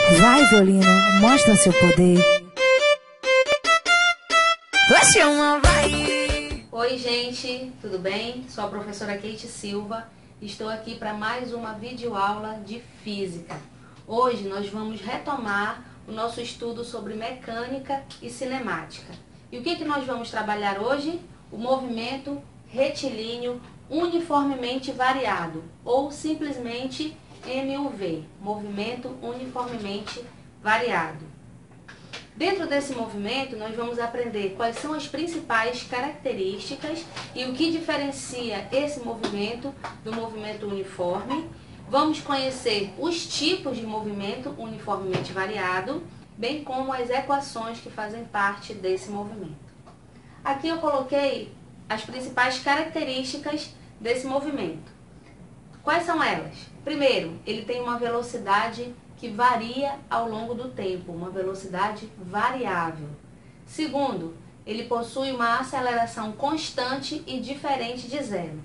Vai, violino, mostra seu poder. Oi, gente, tudo bem? Sou a professora Kate Silva. Estou aqui para mais uma videoaula de física. Hoje nós vamos retomar o nosso estudo sobre mecânica e cinemática. E o que nós vamos trabalhar hoje? O movimento retilíneo uniformemente variado, ou simplesmente MUV, movimento uniformemente variado. Dentro desse movimento, nós vamos aprender quais são as principais características e o que diferencia esse movimento do movimento uniforme. Vamos conhecer os tipos de movimento uniformemente variado, bem como as equações que fazem parte desse movimento. Aqui eu coloquei as principais características desse movimento. Quais são elas? Primeiro, ele tem uma velocidade que varia ao longo do tempo, uma velocidade variável. Segundo, ele possui uma aceleração constante e diferente de zero.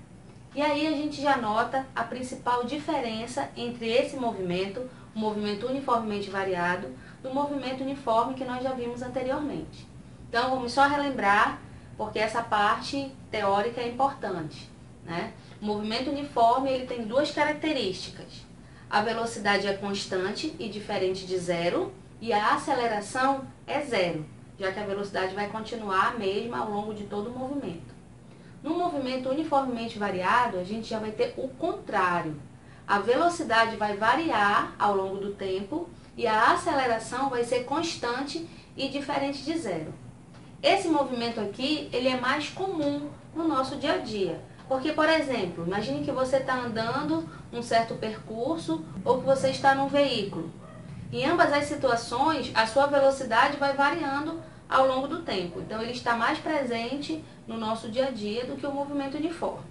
E aí a gente já nota a principal diferença entre esse movimento, o movimento uniformemente variado, do movimento uniforme que nós já vimos anteriormente. Então vamos só relembrar, porque essa parte teórica é importante, né? O movimento uniforme ele tem duas características. A velocidade é constante e diferente de zero, e a aceleração é zero, já que a velocidade vai continuar a mesma ao longo de todo o movimento. No movimento uniformemente variado, a gente já vai ter o contrário. A velocidade vai variar ao longo do tempo e a aceleração vai ser constante e diferente de zero. Esse movimento aqui, ele é mais comum no nosso dia a dia. Porque, por exemplo, imagine que você está andando um certo percurso ou que você está num veículo. Em ambas as situações, a sua velocidade vai variando ao longo do tempo. Então, ele está mais presente no nosso dia a dia do que o movimento uniforme.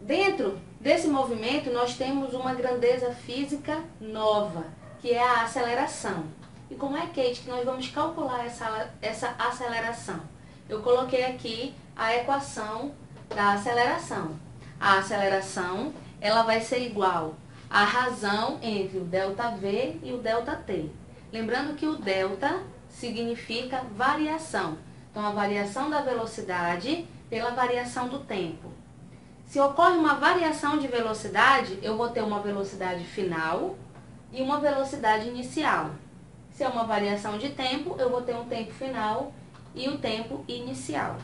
Dentro desse movimento, nós temos uma grandeza física nova, que é a aceleração. E como é, Kate, que nós vamos calcular essa aceleração? Eu coloquei aqui a equação da aceleração. A aceleração ela vai ser igual à razão entre o ΔV e o ΔT. Lembrando que o delta significa variação. Então, a variação da velocidade pela variação do tempo. Se ocorre uma variação de velocidade, eu vou ter uma velocidade final e uma velocidade inicial. Se é uma variação de tempo, eu vou ter um tempo final e o tempo inicial.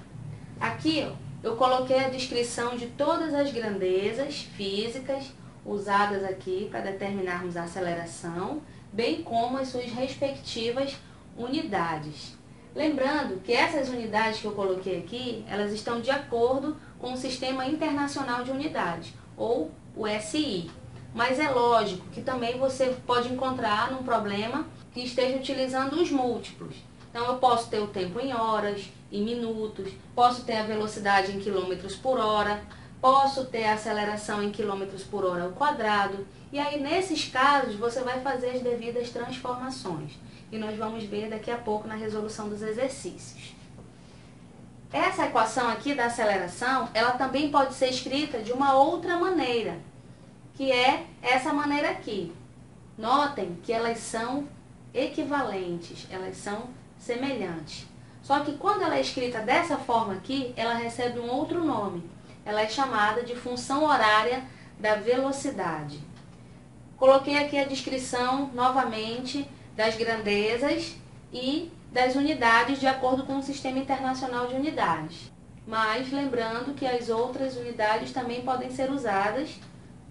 Aqui eu coloquei a descrição de todas as grandezas físicas usadas aqui para determinarmos a aceleração, bem como as suas respectivas unidades. Lembrando que essas unidades que eu coloquei aqui, elas estão de acordo com o Sistema Internacional de Unidades, ou o SI. Mas é lógico que também você pode encontrar num problema que esteja utilizando os múltiplos. Então, eu posso ter o tempo em horas, em minutos, posso ter a velocidade em quilômetros por hora, posso ter a aceleração em quilômetros por hora ao quadrado. E aí, nesses casos, você vai fazer as devidas transformações. E nós vamos ver daqui a pouco na resolução dos exercícios. Essa equação aqui da aceleração, ela também pode ser escrita de uma outra maneira, que é essa maneira aqui. Notem que elas são equivalentes, elas são semelhantes. Só que quando ela é escrita dessa forma aqui, ela recebe um outro nome. Ela é chamada de função horária da velocidade. Coloquei aqui a descrição, novamente, das grandezas e das unidades de acordo com o Sistema Internacional de Unidades. Mas lembrando que as outras unidades também podem ser usadas,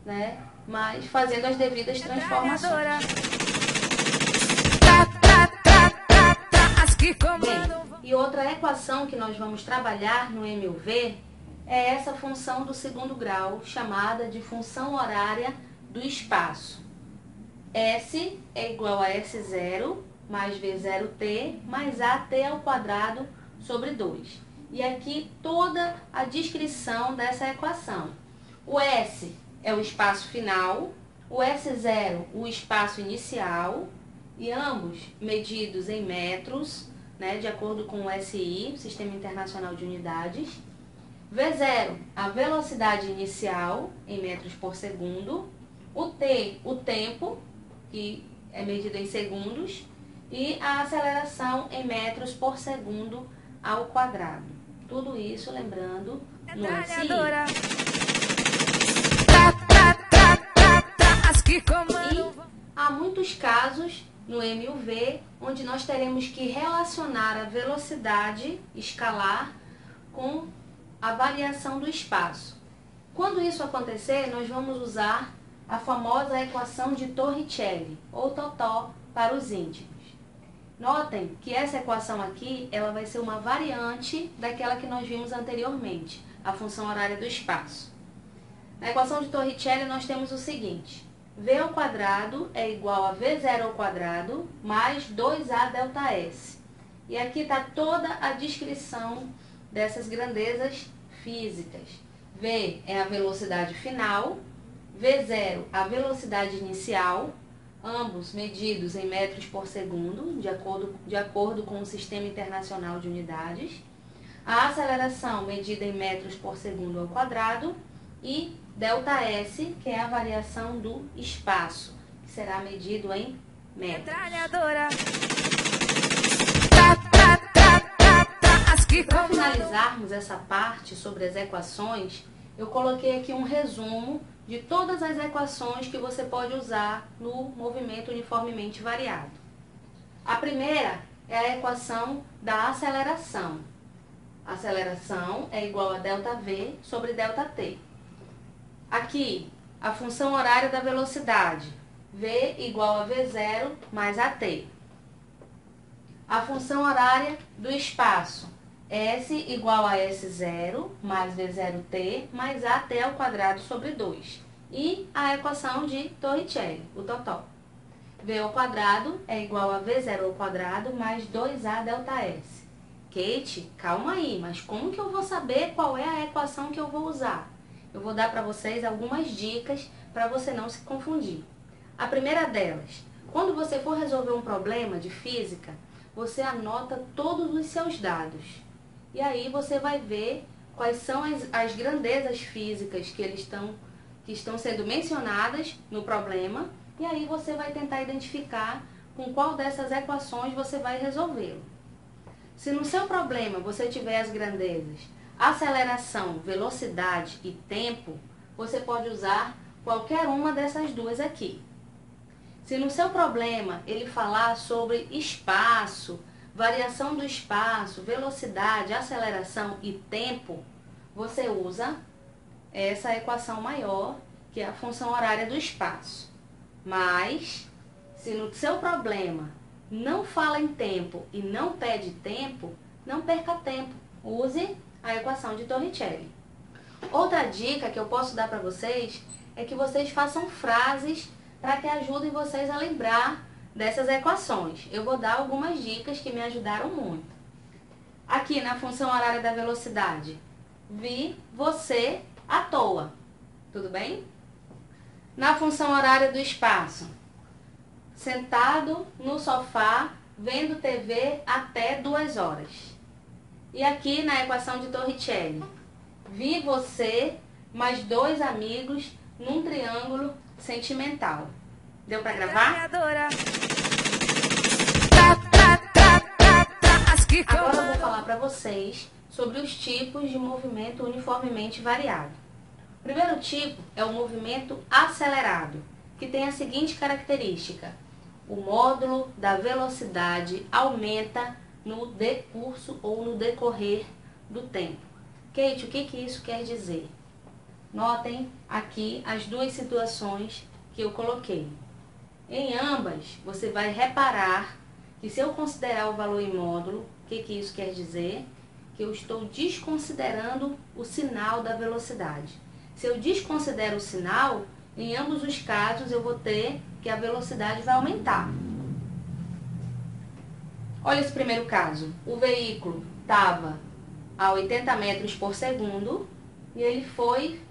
né? Mas fazendo as devidas transformações. Bem, e outra equação que nós vamos trabalhar no MUV é essa função do segundo grau, chamada de função horária do espaço. S é igual a S0 mais V0t mais AT ao quadrado sobre 2. E aqui toda a descrição dessa equação. O S é o espaço final, o S0 o espaço inicial, e ambos medidos em metros, né, de acordo com o SI, Sistema Internacional de Unidades. V0, a velocidade inicial em metros por segundo. O T, o tempo, que é medida em segundos, e a aceleração em metros por segundo ao quadrado. Tudo isso, lembrando, no SI. E há muitos casos no MUV onde nós teremos que relacionar a velocidade escalar com a variação do espaço. Quando isso acontecer, nós vamos usar a famosa equação de Torricelli, ou Totó para os íntimos. Notem que essa equação aqui, ela vai ser uma variante daquela que nós vimos anteriormente, a função horária do espaço. Na equação de Torricelli nós temos o seguinte: V ao quadrado é igual a V0 ao quadrado mais 2A delta S. E aqui está toda a descrição dessas grandezas físicas. V é a velocidade final, V0 a velocidade inicial, ambos medidos em metros por segundo, de acordo com o Sistema Internacional de Unidades. A aceleração medida em metros por segundo ao quadrado e ΔS, que é a variação do espaço, que será medido em metros. Para finalizarmos essa parte sobre as equações, eu coloquei aqui um resumo de todas as equações que você pode usar no movimento uniformemente variado. A primeira é a equação da aceleração. A aceleração é igual a ΔV sobre ΔT. Aqui, a função horária da velocidade, V igual a V0 mais AT. A função horária do espaço, S igual a S0 mais V0t mais AT ao quadrado sobre 2. E a equação de Torricelli, o Totó. V ao quadrado é igual a V0 ao quadrado mais 2A delta S. Kate, calma aí, mas como que eu vou saber qual é a equação que eu vou usar? Eu vou dar para vocês algumas dicas para você não se confundir. A primeira delas, quando você for resolver um problema de física, você anota todos os seus dados. E aí você vai ver quais são as grandezas físicas que estão sendo mencionadas no problema. E aí você vai tentar identificar com qual dessas equações você vai resolvê-lo. Se no seu problema você tiver as grandezas aceleração, velocidade e tempo, você pode usar qualquer uma dessas duas aqui. Se no seu problema ele falar sobre espaço, variação do espaço, velocidade, aceleração e tempo, você usa essa equação maior, que é a função horária do espaço. Mas, se no seu problema não fala em tempo e não pede tempo, não perca tempo. Use a equação de Torricelli. Outra dica que eu posso dar para vocês é que vocês façam frases para que ajudem vocês a lembrar dessas equações. Eu vou dar algumas dicas que me ajudaram muito. Aqui na função horária da velocidade, vi você à toa. Tudo bem? Na função horária do espaço, sentado no sofá, vendo TV até 2 horas. E aqui na equação de Torricelli, vi você mais 2 amigos num triângulo sentimental. Deu para gravar? Agora eu vou falar para vocês sobre os tipos de movimento uniformemente variado. O primeiro tipo é o movimento acelerado, que tem a seguinte característica: o módulo da velocidade aumenta no decurso ou no decorrer do tempo. Kate, o que isso quer dizer? Notem aqui as duas situações que eu coloquei. Em ambas, você vai reparar que se eu considerar o valor em módulo, o que isso quer dizer? Que eu estou desconsiderando o sinal da velocidade. Se eu desconsidero o sinal, em ambos os casos eu vou ter que a velocidade vai aumentar. Olha esse primeiro caso. O veículo estava a 80 metros por segundo e ele foi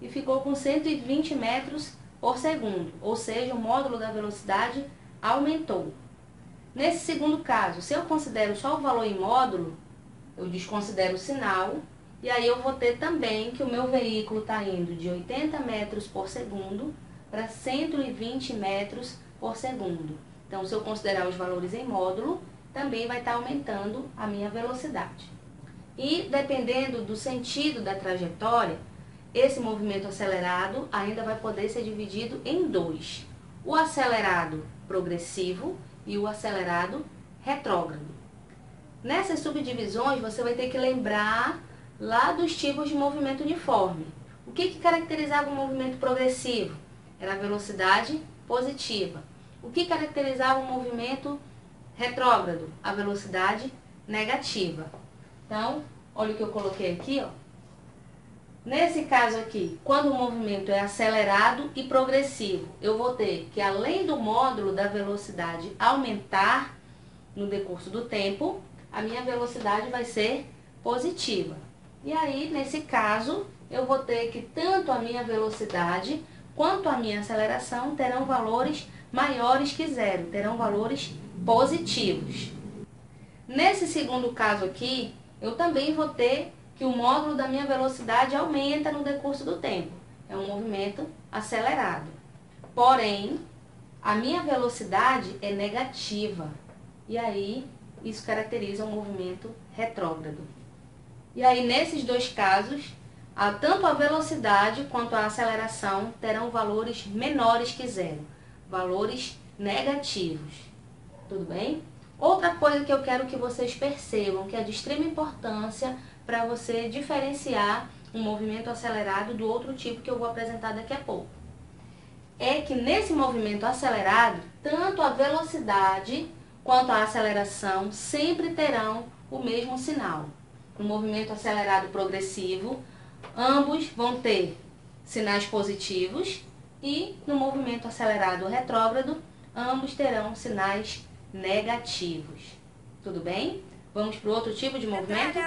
e ficou com 120 metros por segundo. Ou seja, o módulo da velocidade aumentou. Nesse segundo caso, se eu considero só o valor em módulo, eu desconsidero o sinal. E aí eu vou ter também que o meu veículo está indo de 80 metros por segundo para 120 metros por segundo. Então, se eu considerar os valores em módulo, também vai estar aumentando a minha velocidade. E dependendo do sentido da trajetória, esse movimento acelerado ainda vai poder ser dividido em dois: o acelerado progressivo e o acelerado retrógrado. Nessas subdivisões, você vai ter que lembrar lá dos tipos de movimento uniforme. O que caracterizava o movimento progressivo? Era a velocidade positiva. O que caracterizava o movimento retrógrado? A velocidade negativa. Então, olha o que eu coloquei aqui, ó. Nesse caso aqui, quando o movimento é acelerado e progressivo, eu vou ter que, além do módulo da velocidade aumentar no decurso do tempo, a minha velocidade vai ser positiva. E aí, nesse caso, eu vou ter que tanto a minha velocidade quanto a minha aceleração terão valores maiores que zero, terão valores positivos. Nesse segundo caso aqui, eu também vou ter que o módulo da minha velocidade aumenta no decurso do tempo. É um movimento acelerado. Porém, a minha velocidade é negativa. E aí, isso caracteriza um movimento retrógrado. E aí, nesses dois casos, tanto a velocidade quanto a aceleração terão valores menores que zero, valores negativos. Tudo bem? Outra coisa que eu quero que vocês percebam, que é de extrema importância para você diferenciar um movimento acelerado do outro tipo que eu vou apresentar daqui a pouco, é que nesse movimento acelerado, tanto a velocidade quanto a aceleração sempre terão o mesmo sinal. No movimento acelerado progressivo, ambos vão ter sinais positivos, e no movimento acelerado retrógrado, ambos terão sinais negativos. Tudo bem? Vamos para o outro tipo de movimento?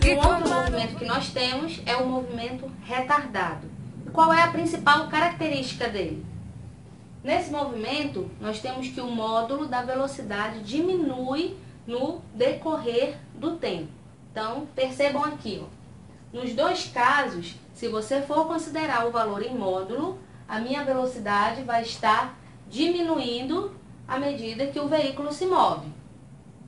O outro movimento que nós temos é o movimento retardado. Qual é a principal característica dele? Nesse movimento, nós temos que o módulo da velocidade diminui no decorrer do tempo. Então, percebam aqui, ó. Nos dois casos, se você for considerar o valor em módulo, a minha velocidade vai estar diminuindo à medida que o veículo se move.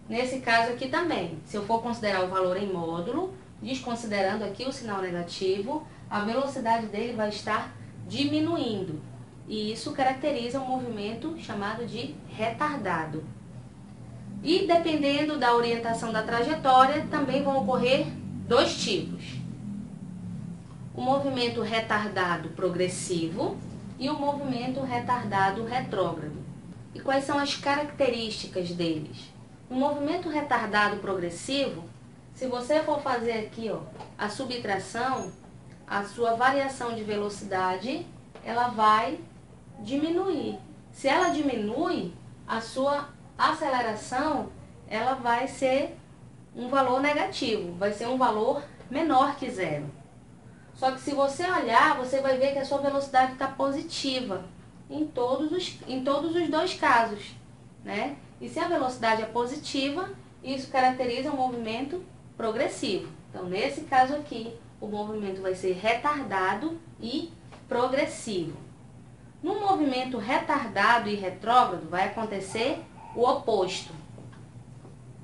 Nesse caso aqui também, se eu for considerar o valor em módulo, desconsiderando aqui o sinal negativo, a velocidade dele vai estar diminuindo. E isso caracteriza um movimento chamado de retardado. E dependendo da orientação da trajetória, também vão ocorrer dois tipos: o movimento retardado progressivo e o movimento retardado retrógrado. E quais são as características deles? No movimento retardado progressivo, se você for fazer aqui, ó, a subtração, a sua variação de velocidade, ela vai diminuir. Se ela diminui, a sua aceleração, ela vai ser um valor negativo, vai ser um valor menor que zero. Só que se você olhar, você vai ver que a sua velocidade está positiva em todos os dois casos, né? E se a velocidade é positiva, isso caracteriza um movimento progressivo. Então, nesse caso aqui, o movimento vai ser retardado e progressivo. No movimento retardado e retrógrado, vai acontecer o oposto.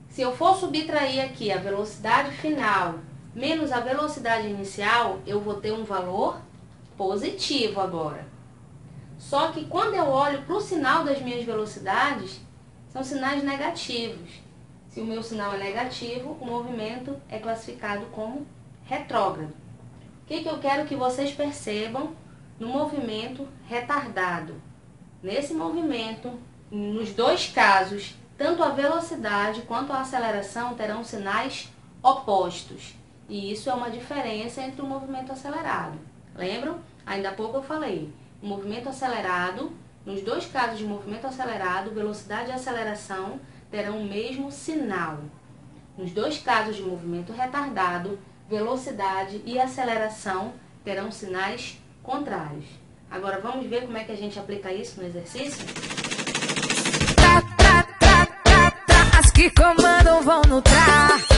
Se eu for subtrair aqui a velocidade final menos a velocidade inicial, eu vou ter um valor positivo agora. Só que quando eu olho para o sinal das minhas velocidades, são sinais negativos. Se o meu sinal é negativo, o movimento é classificado como retrógrado. O que eu quero que vocês percebam no movimento retardado? Nesse movimento, nos dois casos, tanto a velocidade quanto a aceleração terão sinais opostos. E isso é uma diferença entre o movimento acelerado. Lembram? Ainda há pouco eu falei. O movimento acelerado, nos dois casos de movimento acelerado, velocidade e aceleração terão o mesmo sinal. Nos dois casos de movimento retardado, velocidade e aceleração terão sinais contrários. Agora vamos ver como é que a gente aplica isso no exercício? As que comandam vão no tra.